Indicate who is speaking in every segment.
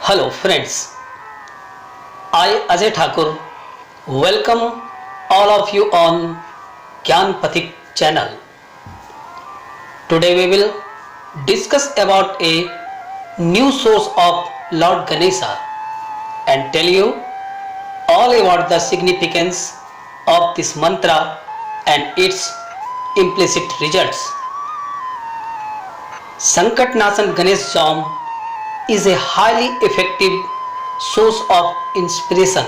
Speaker 1: Hello friends, I Ajay Thakur welcome all of you on Gyan Pathik channel. Today we will discuss about a new source of Lord Ganesha and tell you all about the significance of this mantra and its implicit results. Sankat Nasan Ganesh Jam is a highly effective source of inspiration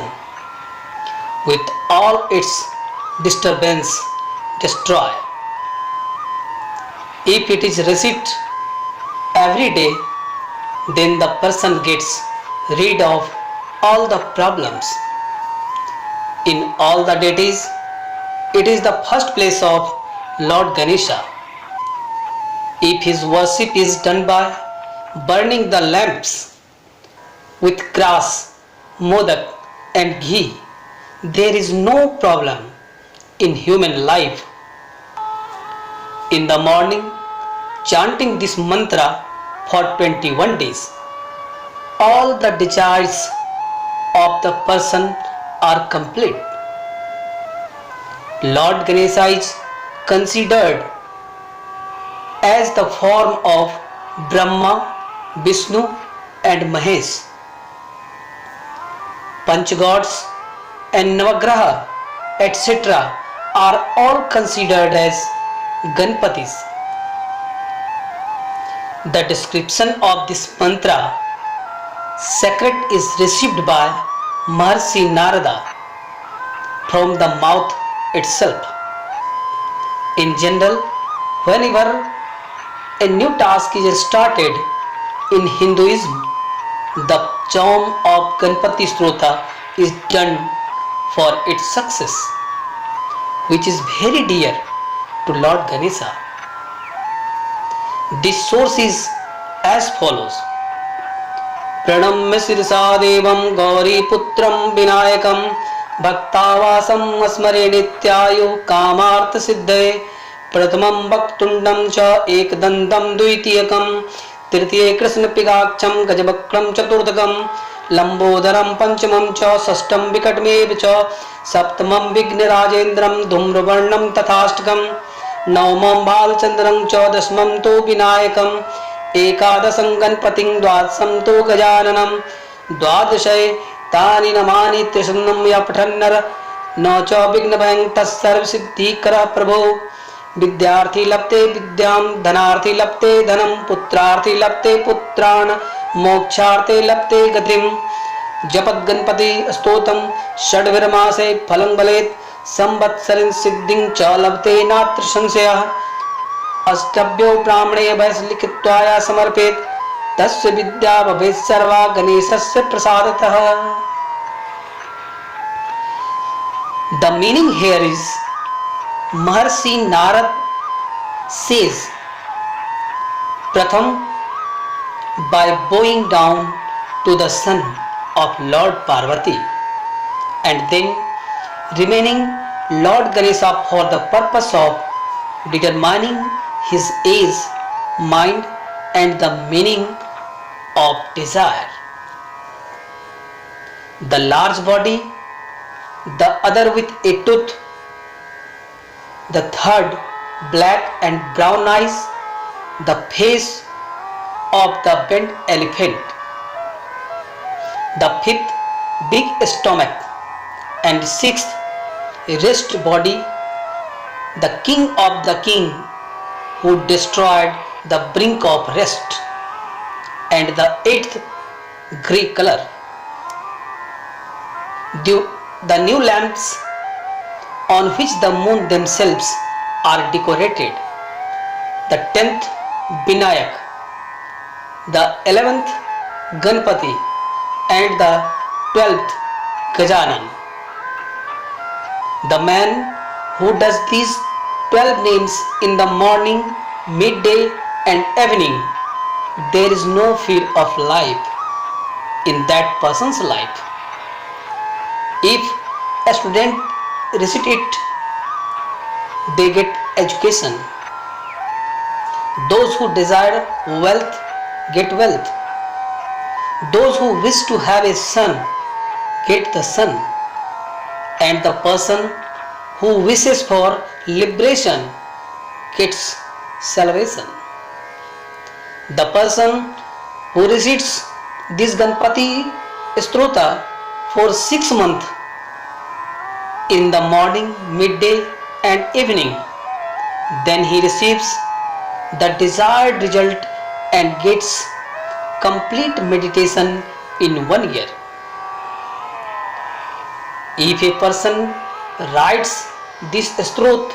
Speaker 1: with all its disturbance destroy. If it is recited every day, then the person gets rid of all the problems. In all the deities, it is the first place of Lord Ganesha. If his worship is done by burning the lamps with grass, modak and ghee, there is no problem in human life. In the morning, chanting this mantra for 21 days, all the desires of the person are complete. Lord Ganesha is considered as the form of Brahma, Vishnu and Mahesh. Panchgods and Navagraha etc. are all considered as Ganpatis. The description of this mantra secret is received by Maharshi Narada from the mouth itself. In general, whenever a new task is started in Hinduism, the charm of Ganpati Strota is done for its success, which is very dear to Lord Ganesha. This source is as follows. Pranamya Sirsa Devam Gauri Putram Vinayakam Bhaktavasam Asmare Nityayu Kamartha Siddhaye Pratamam Bhaktundam Cha Ekdantam Dvitiyakam तृतीय कृष्ण पिगाक्षम गजवक्रम चतुर्थकम लंबोदरम पंचमम च षष्ठम विकटमेव च सप्तमम विघ्नराजेन्द्रम धूम्रवर्णम तथाष्टकम नवमं बालचंद्रं च दशमं तो विनायकम एकादशं गणपतिं द्वादशं तो गजाननं द्वादशे तानि नमानि त्रिशन्नं या पठन्नर न च विघ्नभयं तत्सर्वसिद्धिकरः प्रभो विद्यार्थी लप्ते विद्याम धनार्थी लप्ते धनम पुत्रार्थी लप्ते पुत्रान मोक्षार्थे लप्ते गतिम जपत गणपति स्तोत्रम षड्भिर्मासे फलं बलेत संवत्सरिं सिद्धिं च लभते नात्र संशयः अष्टभ्यो ब्राह्मणे वैस लिखित्वाया समर्पेत तस्य विद्या भवेत् सर्वा गणेशस्य प्रसादतः. The meaning here is Maharshi Narad says, Pratham, by bowing down to the son of Lord Parvati and then remaining Lord Ganesha for the purpose of determining his age, mind and the meaning of desire. The large body, the other with a tooth, the third black and brown eyes, the face of the bent elephant, the fifth big stomach and sixth rest body, the king of the king who destroyed the brink of rest, and the eighth grey color. The new lamps on which the moon themselves are decorated, the 10th Vinayak, the 11th Ganpati and the 12th Gajanan. The man who does these 12 names in the morning, midday and evening, there is no fear of life in that person's life. If a student recite it, they get education. Those who desire wealth get wealth. Those who wish to have a son get the son, and the person who wishes for liberation gets salvation. The person who recites this Ganpati Strota for 6 months in the morning, midday, and evening, then he receives the desired result and gets complete meditation in 1 year. If a person writes this strot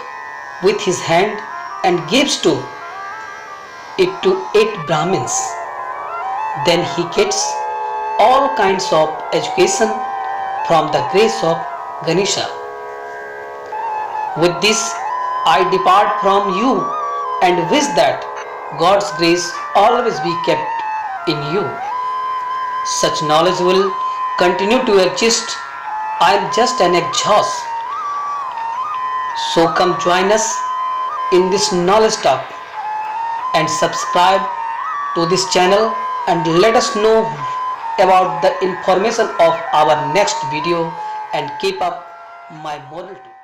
Speaker 1: with his hand and gives it to 8 Brahmins, then he gets all kinds of education from the grace of Ganesha. With this, I depart from you and wish that God's grace always be kept in you. Such knowledge will continue to exist. I am just an exhaust. So come join us in this knowledge talk and subscribe to this channel and let us know about the information of our next video and keep up my moral too.